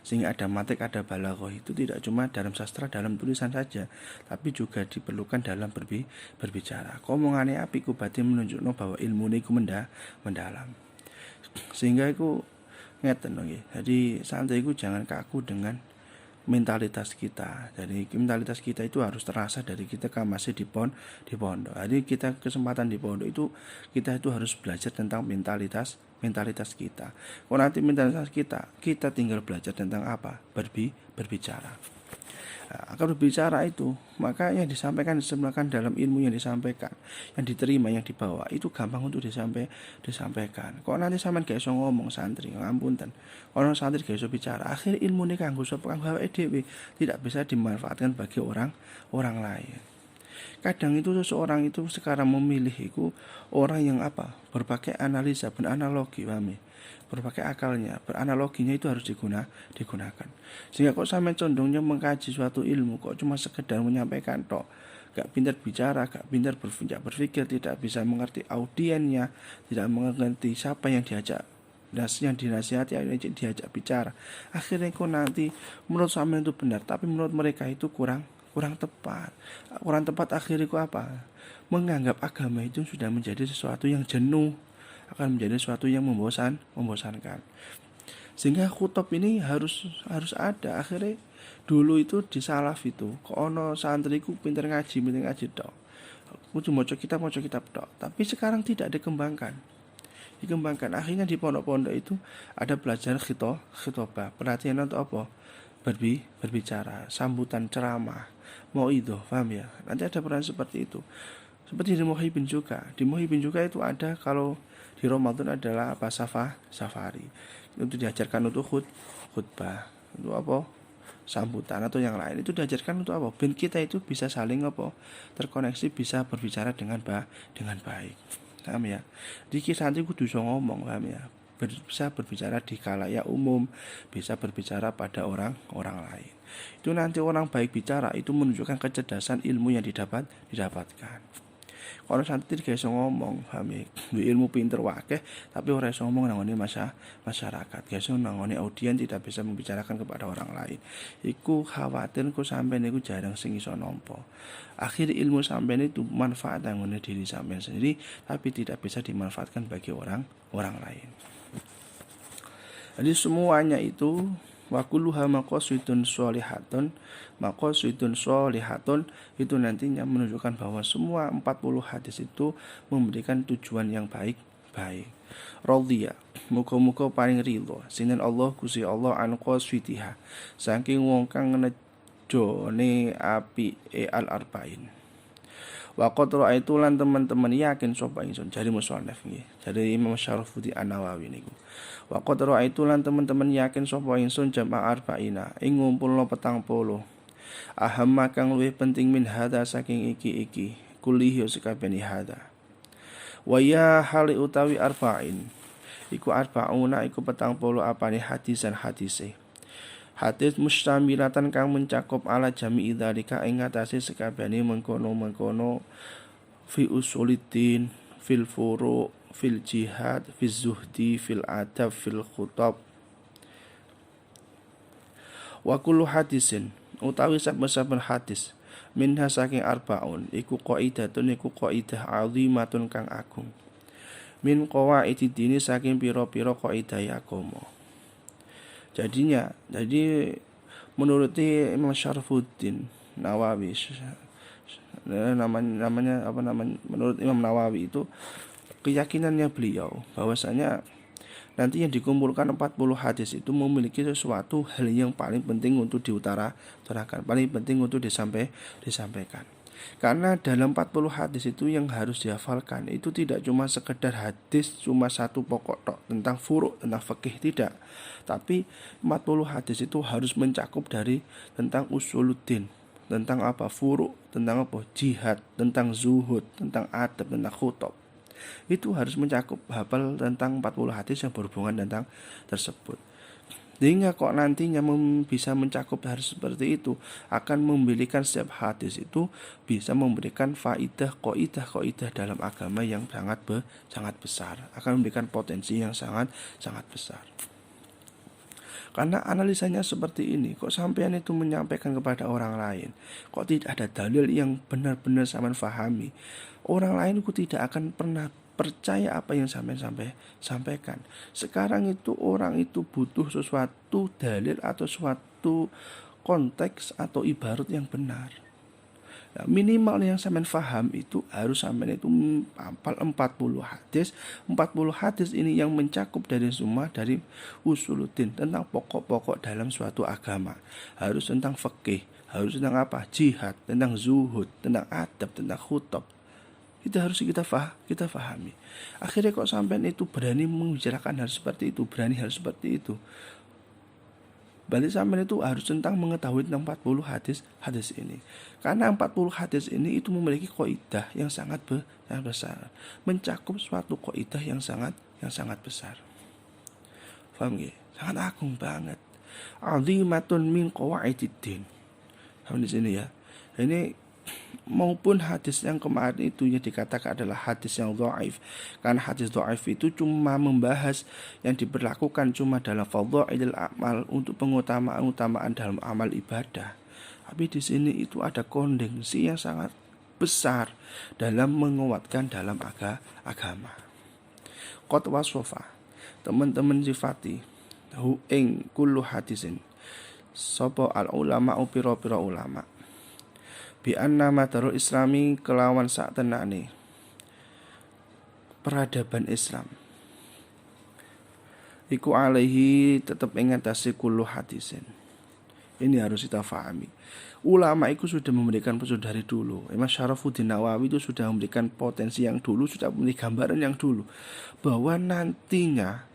Sehingga ada matik, ada balaghah itu tidak cuma dalam sastra, dalam tulisan saja, tapi juga diperlukan dalam berbicara. Omongane apik ku berarti menunjukno bahwa ilmu niku mendalam. Sehingga iku ngeten nggih. Jadi santri iku jangan kaku dengan mentalitas kita. Jadi mentalitas kita itu harus terasa dari kita masih di pondok. Jadi kita kesempatan di pondok itu kita itu harus belajar tentang mentalitas kita. Kalau nanti mentalitas kita tinggal belajar tentang apa? Berbicara. Nah, kalau berbicara itu, maka yang disampaikan dalam ilmu yang disampaikan, yang diterima, yang dibawa itu gampang untuk disampaikan. Kok nanti sampean gak iso ngomong santri, ngapunten. Orang santri gak iso bicara, akhir ilmu ini kanggo sapa kanggo awake dhewe, tidak bisa dimanfaatkan bagi orang lain. Kadang itu seseorang itu sekarang memilih itu orang yang apa? Berpakai analisa, beranalogi, paham ya? Berpakai akalnya, beranaloginya itu harus digunakan. Sehingga kok sampai condongnya mengkaji suatu ilmu kok cuma sekedar menyampaikan tok, gak pintar bicara, gak pintar berpikir, tidak bisa mengerti audiennya, tidak mengerti siapa yang dinasihati, yang diajak bicara. Akhirnya kok nanti menurut sampean itu benar, tapi menurut mereka itu kurang tepat. Kurang tepat akhirnya kok apa? Menganggap agama itu sudah menjadi sesuatu yang jenuh, akan menjadi sesuatu yang membosankan. Sehingga khutab ini harus ada. Akhirnya dulu itu di salaf itu kok ono santriku pinter ngaji tok. Kudu maca kitab tok. Tapi sekarang tidak dikembangkan. Akhirnya di pondok-pondok itu ada belajar khitobah. Perhatian untuk apa? Berbicara, sambutan, ceramah, mau itu, paham ya? Nanti ada peran seperti itu. Seperti di Muhyiddin juga. Di Muhyiddin juga itu ada, kalau di Ramadan adalah apa? Safari. Itu diajarkan untuk khutbah. Untuk apa? Sambutan atau yang lain. Itu diajarkan untuk apa? Ben kita itu bisa saling apa? Terkoneksi, bisa berbicara dengan baik. Paham ya? Jadi santri kudu iso ngomong, paham ya? Bisa berbicara di khalayak umum, bisa berbicara pada orang lain. Itu nanti orang baik bicara itu menunjukkan kecerdasan ilmu yang didapatkan. Kalau santri gak iso ngomong, paham ya? Ilmu pinter wakeh tapi ora iso ngomong nangone masyarakat, gak iso nangone audien, tidak bisa membicarakan kepada orang lain. Iku khawatir kok sampean iku jarang sing iso nampa. Akhir ilmu sampean itu manfaat nangone diri sampean sendiri, tapi tidak bisa dimanfaatkan bagi orang lain. Jadi semuanya itu wa kulluha maqasidun sholihatun. Maqasidun sholihatun itu nantinya menunjukkan bahwa semua 40 hadis itu memberikan tujuan yang baik. Radhiya, muga-muga paring ridho sinen Allah Gusti Allah an qaswitiha saking wong kang nejone api al-arba'in. Wa qad ra'aitu lan teman-teman yakin sapa ingsun jari musannaf nggih dari Imam Syarafuddin An-Nawawi niku. Wa qad ra'aitu lan teman-teman yakin sapa ingsun jama' arba'ina ing ngumpulna 40. Ahamma kang luwih penting min hada saking iki kulihi sakabehane hada. Wa ya hali utawi arba'in iku arba'una iku 40 apane hadisan hadise. Hadis mustamilatan kang mencakup ala jami idzalika ing atase sekabehane mengkono-mengkono fi usuliddin, fil furu', fil jihad, fil zuhdi, fil adab, fil khutab. Wa kullu hadisin utawi saben-saben hadis minha saking arbaun iku qaidatun iku qaidah azimatun kang agung. Min qawaidid dini saking pira-pira qaidah agama. Jadi menurut Imam Syarafuddin Nawawi namanya menurut Imam Nawawi itu keyakinannya beliau bahwasanya nanti yang dikumpulkan 40 hadis itu memiliki sesuatu hal yang paling penting untuk diutarakan, paling penting untuk disampaikan. Karena dalam 40 hadis itu yang harus dihafalkan itu tidak cuma sekedar hadis cuma satu pokok tok tentang furu' tentang fikih, tidak. Tapi 40 hadis itu harus mencakup dari tentang usuluddin, tentang apa furu', tentang apa jihad, tentang zuhud, tentang adab, tentang khutab. Itu harus mencakup hafal tentang 40 hadis yang berhubungan tentang tersebut. Sehingga kok nantinya bisa mencakup harus seperti itu akan memberikan setiap hadis itu bisa memberikan faidah qaidah dalam agama yang sangat besar, akan memberikan potensi yang sangat besar. Karena analisanya seperti ini, kok sampean itu menyampaikan kepada orang lain, kok tidak ada dalil yang benar-benar sampean fahami, orang lain itu tidak akan pernah percaya apa yang sampean sampaikan. Sekarang itu orang itu butuh sesuatu dalil atau suatu konteks atau ibarat yang benar. Nah, minimal yang sampean faham itu harus sampean itu hafal 40 hadis. 40 hadis ini yang mencakup dari semua dari usuluddin, tentang pokok-pokok dalam suatu agama. Harus tentang fikih, harus tentang apa? Jihad, tentang zuhud, tentang adab, tentang khutab. Itu harus kita fahami. Akhirnya kok sampean itu berani membicarakan hal seperti itu, berani hal seperti itu. Berarti sampean itu harus tentang mengetahui tentang 40 hadis ini. Karena 40 hadis ini itu memiliki kaidah yang sangat besar, mencakup suatu kaidah yang sangat besar. Paham nggih? Sangat agung banget. Azimatun min qawaididdin. Paham di sini ya. Ini maupun hadis yang kemarin itu yang dikatakan adalah hadis yang dhaif. Karena hadis dhaif itu cuma membahas yang diberlakukan cuma dalam fadhailul amal untuk pengutamaan dalam amal ibadah. Tapi di sini itu ada kondisi yang sangat besar dalam menguatkan dalam agama. Qad wasofa teman-teman sifati hu ing kullu hadisin sapa al ulama pira-pira ulama bi anna madarul islami kelawan sak tenane peradaban Islam iku alaihi tetap ing atase kullu hadisin. Ini harus kita fahami. Ulama itu sudah memberikan petunjuk dari dulu. Imam Syarafuddin Nawawi itu sudah memberikan potensi yang dulu, sudah memberikan gambaran yang dulu bahwa nantinya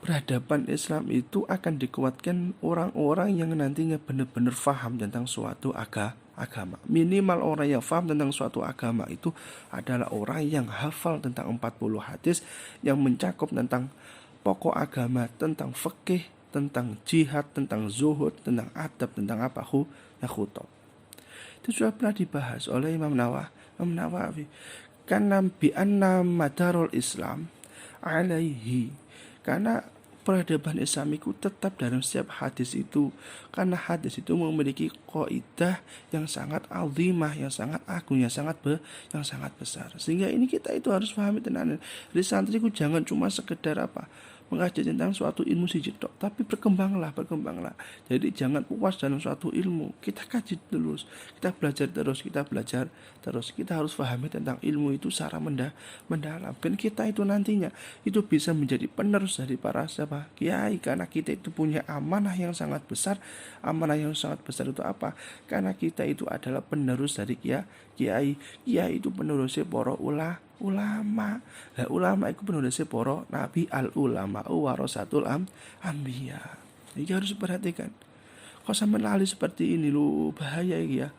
peradaban Islam itu akan dikuatkan orang-orang yang nantinya benar-benar faham tentang suatu agama. Minimal orang yang faham tentang suatu agama itu adalah orang yang hafal tentang 40 hadis yang mencakup tentang pokok agama, tentang fikih, tentang jihad, tentang zuhud, tentang adab, tentang apa khutab. Itu sudah pernah dibahas oleh Imam Nawawi. Karena bi anna madarul Islam alaihi, karena peradaban Islam itu tetap dalam setiap hadis itu, karena hadis itu memiliki kaidah yang sangat azimah, yang sangat agung, yang sangat besar. Sehingga ini kita itu harus pahami tenan. Jadi santriku jangan cuma sekedar apa mengkaji tentang suatu ilmu siji tok, tapi berkembanglah. Jadi jangan puas dalam suatu ilmu, kita kaji terus, kita belajar terus. Kita harus pahami tentang ilmu itu secara mendalam. Dan kita itu nantinya itu bisa menjadi penerus dari para kiai, karena kita itu punya amanah yang sangat besar. Amanah yang sangat besar itu apa? Karena kita itu adalah penerus dari kiai itu penerusnya para ulama. Nah, ulama itu penerusnya para nabi, al ulama warasatul anbiya. Ini harus diperhatikan. Kok sampai lali seperti ini lu, bahaya ya.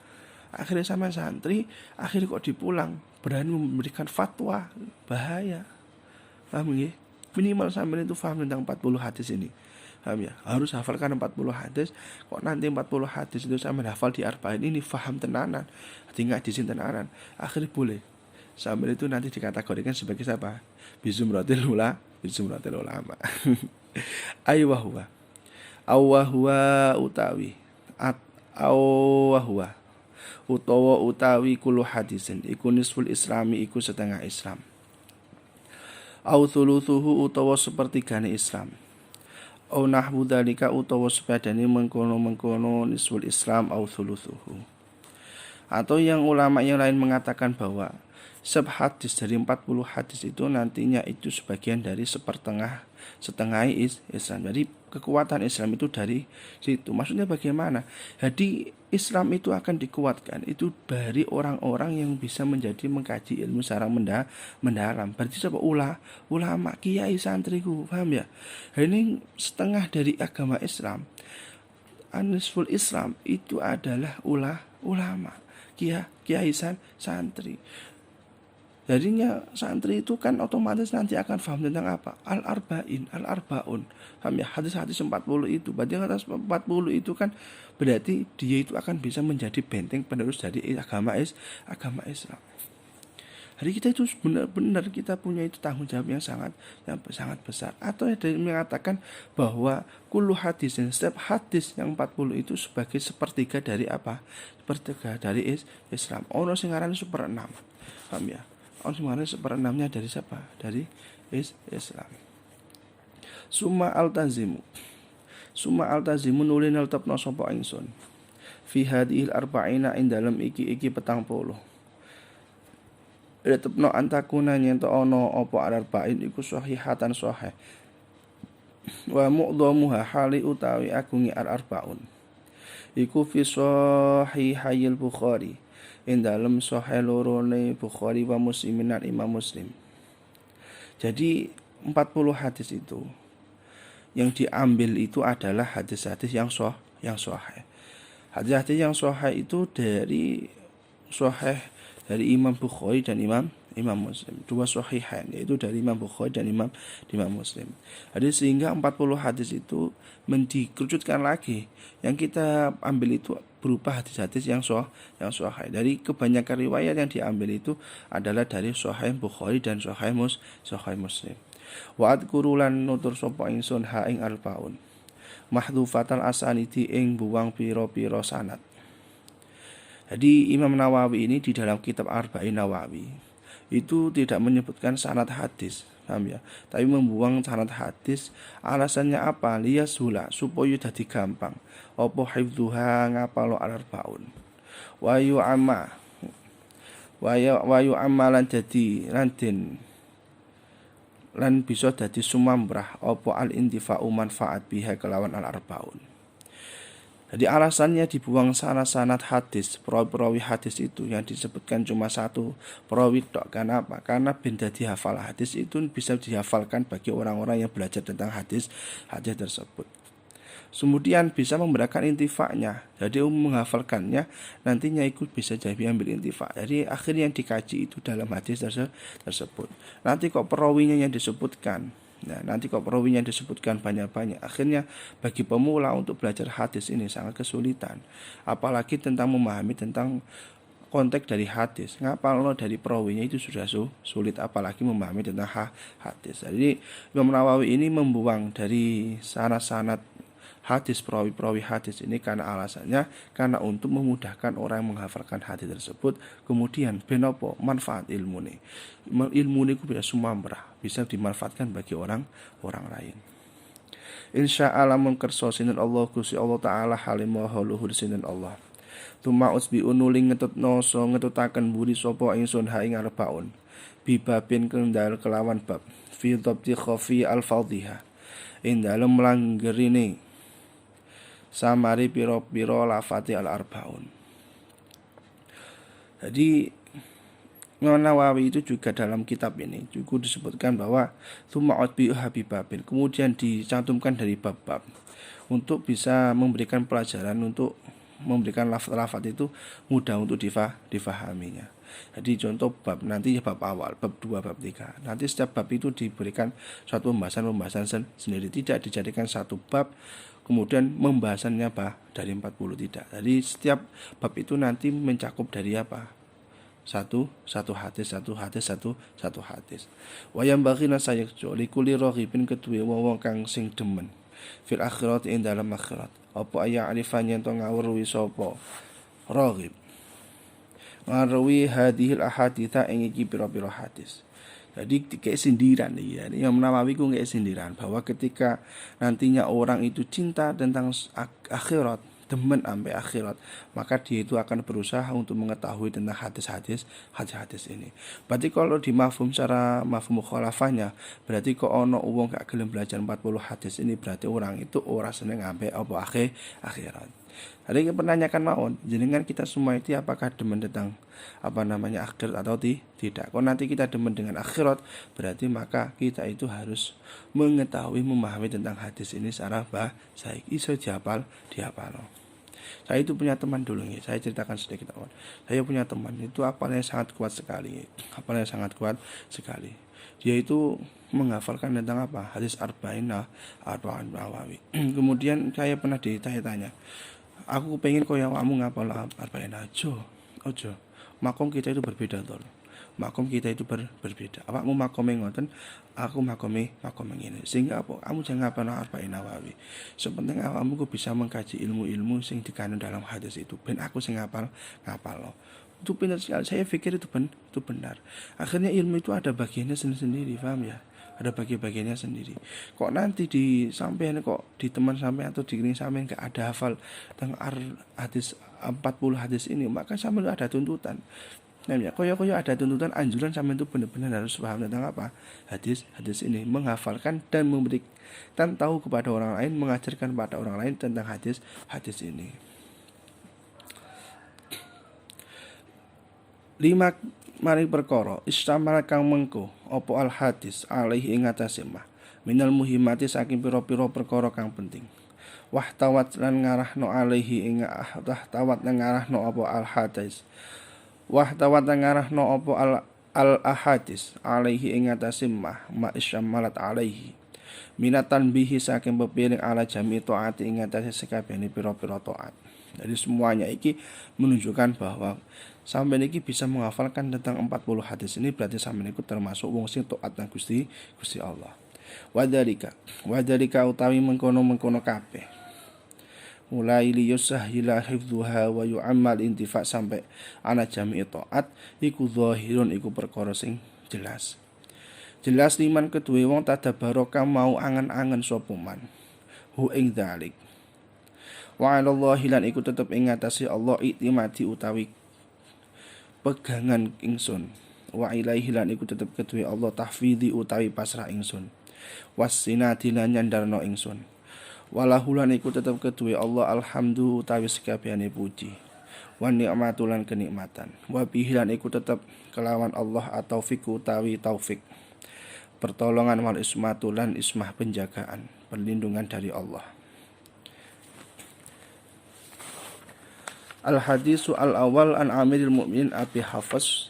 Akhirnya sama santri, akhirnya kok dipulang berani memberikan fatwa, bahaya. Paham ya? Minimal sampai itu paham tentang 40 hadis ini. Paham ya? Harus hafalkan 40 hadis. Kok nanti 40 hadis itu sampai hafal di arba'in ini paham tenanan, tinggal di sini tenanan, akhirnya boleh. Sampai itu nanti dikategorikan sebagai siapa? Bizumratil ulama. Aywahwa. Awahwa utawi. Awahwa. Utawi kulu hadisin. Iku nisful islami, iku setengah Islam. Au thuluthuhu utawa sepertigane Islam. Au nahwu dzalika utawa sepadane mengkono nisful Islam au thuluthuhu. Atau yang ulama yang lain mengatakan bahwa hadis dari 40 hadis itu nantinya itu sebagian dari setengah Islam. Jadi kekuatan Islam itu dari situ. Maksudnya bagaimana? Jadi Islam itu akan dikuatkan itu dari orang-orang yang bisa menjadi mengkaji ilmu secara mendalam. Berarti siapa? Ulama, kiai, santriku, paham ya? Ini setengah dari agama Islam. Anisful Islam itu adalah ulama, kiai, santri. Jadinya santri itu kan otomatis nanti akan paham tentang apa? Al-arba'un. Paham ya? Hadis-hadis 40 itu. Berarti atas 40 itu kan berarti dia itu akan bisa menjadi benteng penerus dari agama Islam. Jadi kita itu benar-benar kita punya itu tanggung jawab yang sangat besar. Atau ada yang mengatakan bahwa kullu hadisin, setiap hadis yang 40 itu sebagai sepertiga dari apa? Sepertiga dari Islam. Ono sing aran 1/6. Paham ya? Ono sing aran 1/6-nya dari siapa? Dari Islam. Summa altazimu nulin altapna sapa ingsun. Fi hadhil arba'ina ing dalem iki 40. Retepno antakuna nyento ono apa arba'in iku sahihatan sahih. Wa mu'dhamuha hali utawi agungi arba'un. Iku fi sahihayil Bukhari. Ing dalem sahih lorone Bukhari wa Muslim lan Imam Muslim. Jadi 40 hadis itu yang diambil itu adalah hadis-hadis yang sahih. Hadis-hadis yang sahih itu dari Imam Bukhari dan Imam Muslim. Dua sahihain, yaitu dari Imam Bukhari dan Imam Muslim. Jadi sehingga 40 hadis itu dikerucutkan lagi. Yang kita ambil itu berupa hadis-hadis yang sahih. Dari kebanyakan riwayat yang diambil itu adalah dari Sahih Bukhari dan Sahih Muslim. Wa adkuru lan nutur sapa ingsun ha ing alfaun. Mahdhufatal asanidi ing buang pira-pira sanad. Jadi Imam Nawawi ini di dalam kitab Arba'in Nawawi itu tidak menyebutkan sanad hadis, paham ya? Tapi membuang sanad hadis. Alasannya apa? Liyashula, supaya dadi gampang. Apa hifdzuha ngapalo arba'un. Wa yu'amma lan dadi lan bisa dadi sumambrah apa al-intifa'u manfaat biha kelawan al-arba'un. Jadi alasannya dibuang sanad hadis, perawi hadis itu yang disebutkan cuma satu perawi tok. Karena apa? Karena benda dihafal hadis itu bisa dihafalkan bagi orang-orang yang belajar tentang hadis tersebut. Kemudian bisa memberikan intifaknya. Jadi menghafalkannya nantinya ikut bisa jadi ambil intifak. Jadi akhirnya yang dikaji itu dalam hadis tersebut. Nanti kok perawinya yang disebutkan. Nah, nanti kok perawinya disebutkan banyak-banyak. Akhirnya bagi pemula untuk belajar hadis ini sangat kesulitan. Apalagi tentang memahami tentang konteks dari hadis. Ngapalno dari perawinya itu sudah sulit, apalagi memahami tentang hadis. Jadi Imam Nawawi ini membuang dari sanad-sanad hadis, perawi-perawi hadis ini karena alasannya karena untuk memudahkan orang yang menghafalkan hadis tersebut. Kemudian benopo manfaat ilmu ini ku bisa sumamrah, bisa dimanfaatkan bagi orang lain. Insya Allah mengkerso sinten Allah Gusti Allah taala halim wa luhur sinten Allah. Tuma usbi unuling ngetutaken buri sapa ingsun ha ing arbaun bibabin kendal kelawan bab fi dhabti khafi al-fadhiha ing dalem langgerine samari pira-pira lafati al-arbaun. Jadi Imam Nawawi itu juga dalam kitab ini juga disebutkan bahwa tsumma utbi'u habibabin, kemudian dicantumkan dari bab-bab untuk bisa memberikan pelajaran, untuk memberikan lafaz itu mudah untuk difahaminya. Jadi contoh bab nanti bab awal, bab 2, bab 3. Nanti setiap bab itu diberikan suatu pembahasan sendiri, tidak dijadikan satu bab kemudian pembahasannya dari 40, tidak. Jadi setiap bab itu nanti mencakup dari satu hadis. Wayam baghina sayekjo likuli rohibin kedue wong kang sing demen fil akhirat ing dalam akhirat. Apa aya arifan yen to ngawruhi sapa rohib ngarwi hadhil ahaditha ing iki pira-pira hadis. Jadi kayak sindiran ya. Yang Nawawi ku kayak sindiran bahwa ketika nantinya orang itu cinta tentang akhirat, demen sampai akhirat, maka dia itu akan berusaha untuk mengetahui tentang hadis-hadis ini. Berarti kalau di mafhum secara mafhum mukhalafahnya, berarti kok ono wong gak gelem belajar 40 hadis ini, berarti orang itu ora seneng sampai akhirat. Jadi penanyakan mawon, jenengan kita semua itu apakah demen tentang akhirat atau tidak? Kalau nanti kita demen dengan akhirat, berarti maka kita itu harus mengetahui, memahami tentang hadis ini secara baik, iso dihafal. Saya itu punya teman dulu nih, saya ceritakan sedikit awal. Saya punya teman itu hafalnya sangat kuat sekali. Dia itu menghafalkan tentang hadis arba'in Nawawi. Kemudian saya pernah ditanya-tanya, aku pengen kau yang kamu ngapal arba'in aja. Makom kita itu berbeda tol. Makom kita itu berbeda. Awakmu makome ngoten, aku makome ngene. Sehingga kamu jangan ngapal arba'in Nawawi. Sepenting awakmu bisa mengkaji ilmu-ilmu sing dikandung dalam hadis itu. Ben aku sing ngapal lo. Itu benar sekali. Saya pikir itu benar. Akhirnya ilmu itu ada bagiannya sendiri, paham ya? Ada bagiannya sendiri. Kok nanti di sampean, kok di teman sampean atau di ring sampean enggak ada hafal tentang hadis 40 hadis ini, maka sampean ada tuntutan. Namanya koyo ada tuntutan anjuran sampean itu benar-benar harus paham tentang hadis ini, menghafalkan dan memberikan tahu kepada orang lain, mengajarkan kepada orang lain tentang hadis ini. 5 mari perkara istamal kang mengko apa al hadis alaihi ing atase minal muhimmati saking pira-pira perkara kang penting. Wahtawat lan ngarahno alaihi ing tawat lan ngarahno apa al hadis. Wahtawat lan ngarahno apa al ahadis alaihi ing atase ma isyamalat alaihi. Minatan bihi saking pepiring ala jami taati ing atase sekabehane pira-pira taat. Jadi semuanya iki menunjukkan bahwa sampeyan iki bisa menghafalkan tentang 40 hadis ini, berarti sampeyan iku termasuk wong sing taat nang Gusti Allah. Wadhalika utawi mengkono kabeh. Mulai liyusahila hifdzuha wa yu'ammal intifa sampai ana jami taat iku zahirun iku perkara sing jelas. Jelas liman kedue wong tadabaraka mau angen-angen sapa man. Hu ing dzalik. Wa 'alallahi lan iku tetep ing ngatasi Allah iktimadi utawi pegangan ingsun. Wa ilaihi lan iku tetep kedue Allah tahfidhi utawi pasrah ingsun. Wasinati lan nyandarno ingsun. Walahu lan iku tetep kedue Allah alhamdu utawi sekabehane puji. Wa ni'matu lan kenikmatan. Wa bihi lan iku tetep kelawan Allah at-taufiq utawi taufik. Pertolongan wal ismatu lan ismah penjagaan, perlindungan dari Allah. Al hadisu al awal an amiril mu'minin Abi Hafs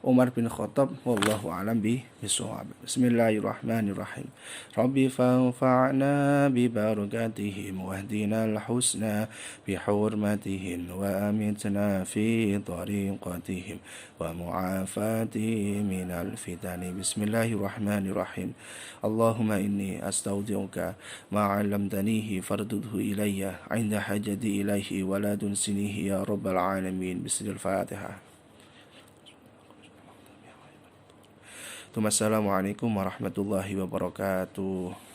Umar bin Khattab. Wallahu a'lam bishawab. Bismillahirrahmanirrahim. Rabbi fanfa'na bi barakatihim wahdina al-husna bi hurmatihim wa amitna fi tariqatihim wa mu'afatihim minal fitani. Bismillahirrahmanirrahim. Allahumma inni astaudi'uka ma 'allamtanihi fardudhu ilayya 'inda hajati ilayhi wa la tunsinihi ya rabbal alamin. Bismillahirrahmanirrahim. Assalamualaikum warahmatullahi wabarakatuh.